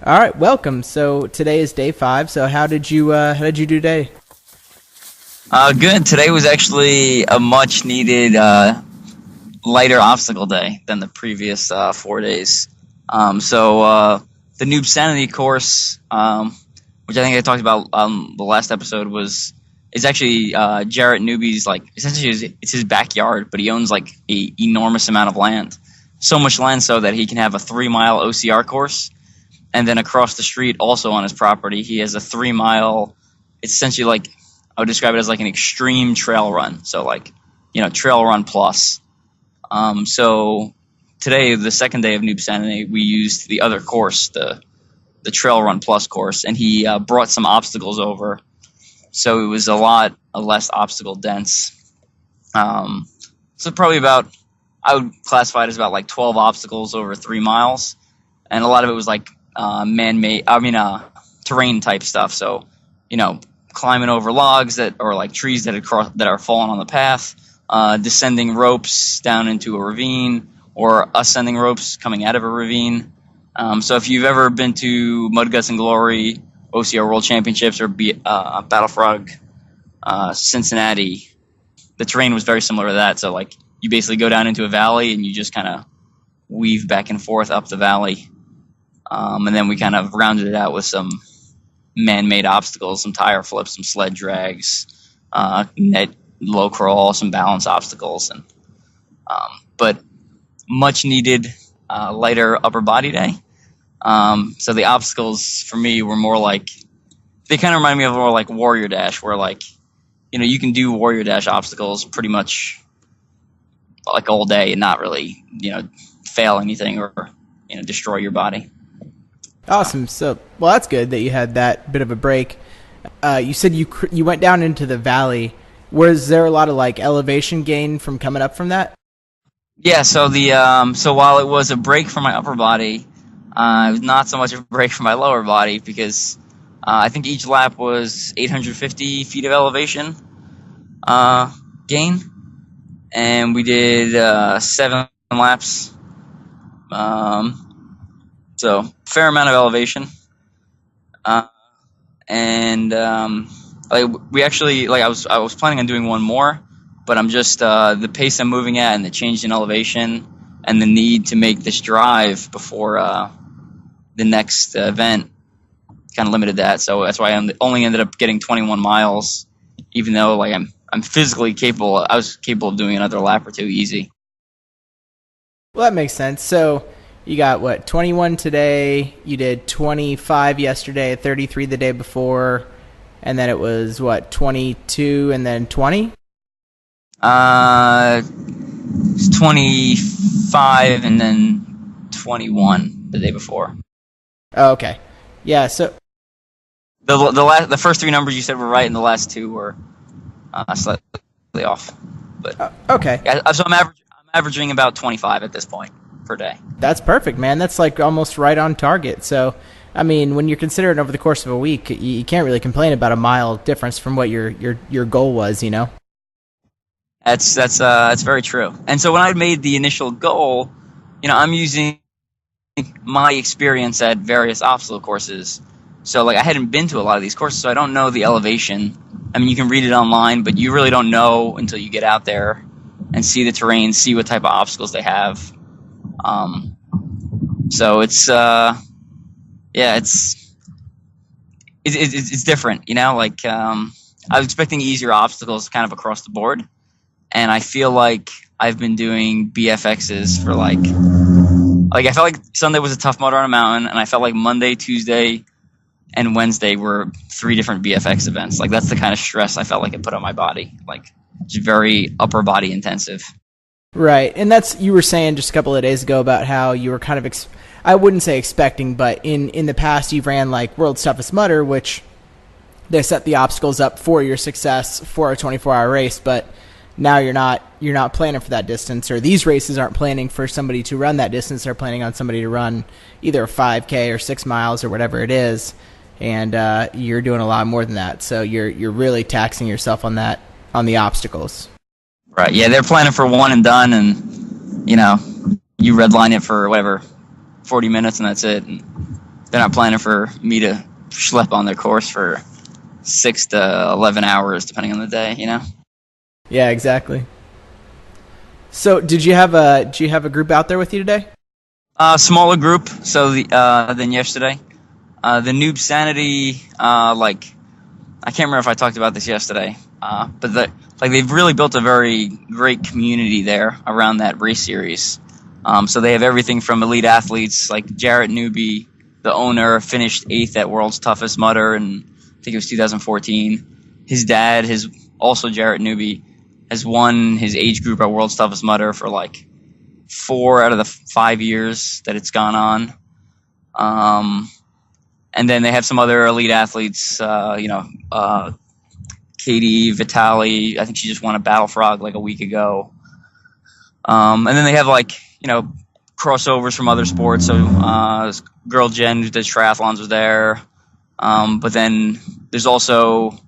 All right, welcome. So today is day 5. So how did you do today? Good. Today was actually a much needed lighter obstacle day than the previous 4 days. The Newbsanity course, which I think I talked about the last episode, is actually Jarrett Newby's, like, essentially it's his backyard, but he owns like a enormous amount of land, so much land so that he can have a 3 mile OCR course, and then across the street, also on his property, he has a 3 mile. It's essentially like, I would describe it as like an extreme trail run. So like, trail run plus. So today, the second day of Newbsanity, we used the other course, the Trail Run Plus course, and he brought some obstacles over. So it was a lot less obstacle dense. So probably about, I would classify it as about like 12 obstacles over 3 miles. And a lot of it was like terrain type stuff. So, climbing over logs or like trees that are falling on the path, descending ropes down into a ravine, or ascending ropes coming out of a ravine. So if you've ever been to Mud Guts and Glory, OCR World Championships, or Battle Frog, Cincinnati, the terrain was very similar to that. So like, you basically go down into a valley and you just kind of weave back and forth up the valley. And then we kind of rounded it out with some man-made obstacles, some tire flips, some sled drags, net low crawl, some balance obstacles, but much needed lighter upper body day. So the obstacles for me were more like, they kind of remind me of more like Warrior Dash, where like, you can do Warrior Dash obstacles pretty much like all day and not really, fail anything or, destroy your body. Awesome. So, well, that's good that you had that bit of a break. You said you went down into the valley. Was there a lot of like elevation gain from coming up from that? Yeah. So while it was a break for my upper body, it was not so much a break for my lower body, because I think each lap was 850 feet of elevation gain, and we did 7 laps. So fair amount of elevation, and like, we actually, like, I was planning on doing one more, but I'm just the pace I'm moving at and the change in elevation and the need to make this drive before the next event kind of limited that. So that's why I only ended up getting 21 miles, even though like I'm physically capable. I was capable of doing another lap or two easy. Well, that makes sense. So you got what, 21 today, you did 25 yesterday, 33 the day before, and then it was what, 22 and then 20? It's 25 and then 21 the day before. Oh, okay. Yeah, so The first three numbers you said were right, and the last two were slightly off. But okay. yeah, so I'm averaging about 25 at this point per day. That's perfect, man. That's like almost right on target. So, I mean, when you're considering over the course of a week, you can't really complain about a mile difference from what your goal was, That's very true. And so when I made the initial goal, I'm using my experience at various obstacle courses. So like, I hadn't been to a lot of these courses, so I don't know the elevation. I mean, you can read it online, but you really don't know until you get out there and see the terrain, see what type of obstacles they have. So it's it's different, Like, I was expecting easier obstacles kind of across the board, and I feel like I've been doing BFXs for like I felt like Sunday was a Tough Mudder on a mountain, and I felt like Monday, Tuesday, and Wednesday were 3 different BFX events. Like, that's the kind of stress I felt like it put on my body, like, just very upper body intensive. Right, and that's, you were saying just a couple of days ago about how you were kind of, I wouldn't say expecting, but in the past you've ran like World's Toughest Mudder, which they set the obstacles up for your success for a 24-hour race, but now you're not planning for that distance, or these races aren't planning for somebody to run that distance. They're planning on somebody to run either a 5K or 6 miles or whatever it is, and you're doing a lot more than that. So you're really taxing yourself on the obstacles. Right. Yeah, they're planning for one and done, and you redline it for whatever 40 minutes, and that's it. And they're not planning for me to schlep on their course for 6 to 11 hours, depending on the day. Yeah, exactly. So, did you have a group out there with you today? Smaller group. So than yesterday. The Newbsanity, I can't remember if I talked about this yesterday, but they've really built a very great community there around that race series. So they have everything from elite athletes like Jarrett Newby, the owner, finished 8th at World's Toughest Mudder, and I think it was 2014. His dad, also Jarrett Newby, has won his age group at World's Toughest Mudder for like 4 out of the 5 years that it's gone on. And then they have some other elite athletes, Katie Vitale. I think she just won a Battle Frog like a week ago. And then they have crossovers from other sports. So girl Jen who does triathlons was there. But then there's also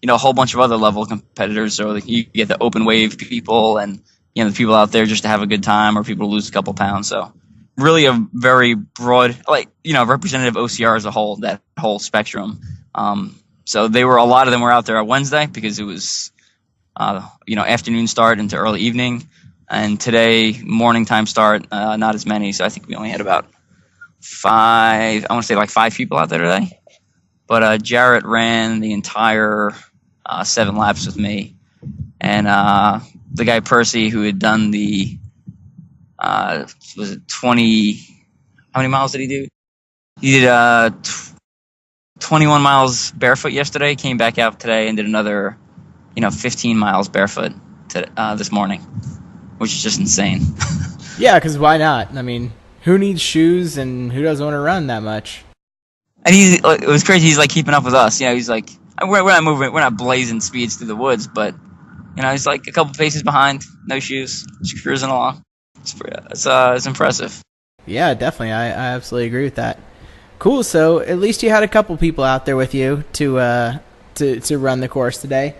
a whole bunch of other level competitors. So you get the open wave people and the people out there just to have a good time or people to lose a couple pounds. So really a very broad, representative OCR as a whole, that whole spectrum. So a lot of them were out there on Wednesday because it was, afternoon start into early evening. And today, morning time start, not as many. So I think we only had about 5 people out there today. But Jarrett ran the entire 7 laps with me. And the guy Percy, who had done the, was it 20, how many miles did he do? He did 21 miles barefoot yesterday, came back out today and did another, 15 miles barefoot this morning, which is just insane. Yeah, because why not? I mean, who needs shoes and who doesn't want to run that much? And it was crazy. He's like keeping up with us. He's like, we're not moving, we're not blazing speeds through the woods, but he's like a couple paces behind, no shoes, just cruising along. It's impressive. Yeah, definitely. I absolutely agree with that. Cool. So at least you had a couple people out there with you to run the course today.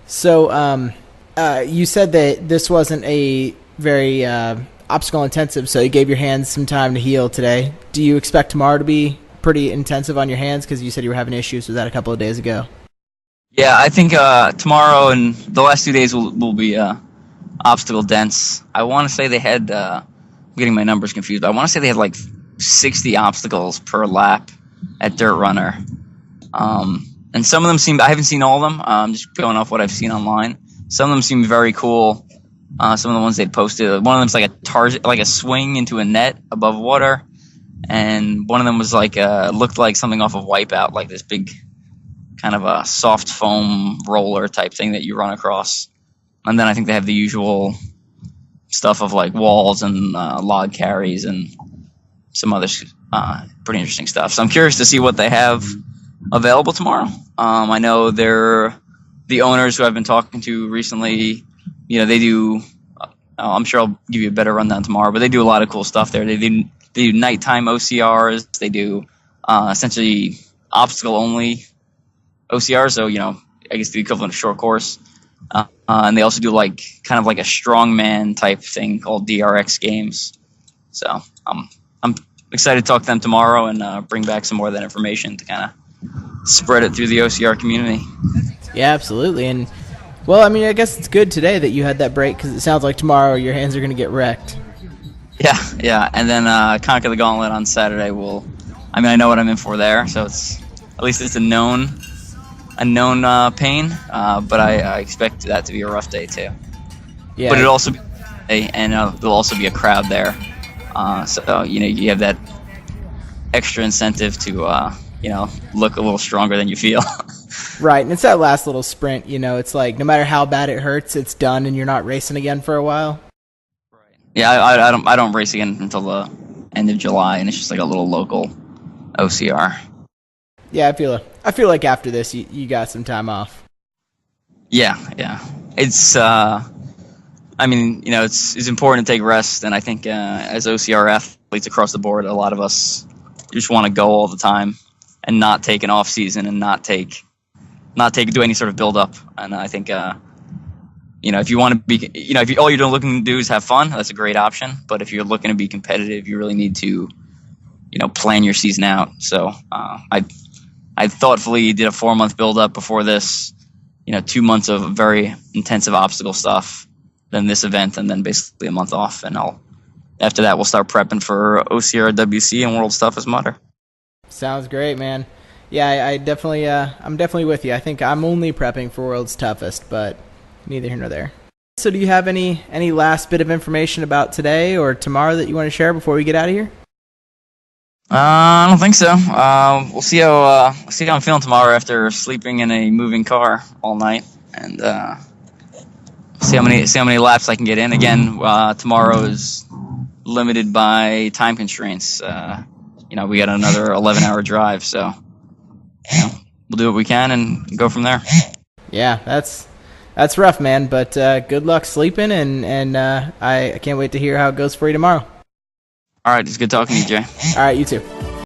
So you said that this wasn't a very obstacle intensive, so you gave your hands some time to heal today. Do you expect tomorrow to be pretty intensive on your hands? Because you said you were having issues with that a couple of days ago. Yeah, I think tomorrow and the last 2 days will be obstacle dense. I want to say they had, I'm getting my numbers confused, but I want to say they had like 60 obstacles per lap at Dirt Runner. And some of them I haven't seen all of them, just going off what I've seen online. Some of them seem very cool. Some of the ones they'd posted, one of them's like a target, like a swing into a net above water. And one of them was like, looked like something off of Wipeout, like this big kind of a soft foam roller type thing that you run across. And then I think they have the usual stuff of like walls and log carries and some other pretty interesting stuff. So I'm curious to see what they have available tomorrow. I know the owners who I've been talking to recently, they do, I'm sure I'll give you a better rundown tomorrow, but they do a lot of cool stuff there. They do nighttime OCRs. They do essentially obstacle only OCRs. So, I guess the equivalent of short course. And they also do like kind of like a strongman type thing called DRX games. So I'm excited to talk to them tomorrow and bring back some more of that information to kind of spread it through the OCR community. Yeah, absolutely. And well, I mean, I guess it's good today that you had that break because it sounds like tomorrow your hands are going to get wrecked. Yeah. And then Conquer the Gauntlet on Saturday I know what I'm in for there, so at least it's a known pain, but I expect that to be a rough day too. Yeah. But it'll also be and there'll also be a crowd there, so you have that extra incentive to look a little stronger than you feel. Right, and it's that last little sprint. It's like no matter how bad it hurts, it's done, and you're not racing again for a while. Right. Yeah, I don't race again until the end of July, and it's just like a little local OCR. Yeah, I feel like after this, you got some time off. Yeah. It's it's important to take rest, and I think as OCR athletes across the board, a lot of us just want to go all the time and not take an off season and not do any sort of build up. And I think if you want to be, if all you're looking to do is have fun, that's a great option. But if you're looking to be competitive, you really need to plan your season out. So I thoughtfully did a 4-month build up before this, 2 months of very intensive obstacle stuff, then this event, and then basically a month off. And after that, we'll start prepping for OCR, WC, and World's Toughest Mudder. Sounds great, man. Yeah, I'm definitely with you. I think I'm only prepping for World's Toughest, but neither here nor there. So do you have any last bit of information about today or tomorrow that you want to share before we get out of here? I don't think so. We'll see how I'm feeling tomorrow after sleeping in a moving car all night, and see how many laps I can get in. Again, tomorrow is limited by time constraints. We got another 11-hour drive, so we'll do what we can and go from there. Yeah, that's rough, man. But good luck sleeping, and I can't wait to hear how it goes for you tomorrow. All right, it's good talking to you, Jay. All right, you too.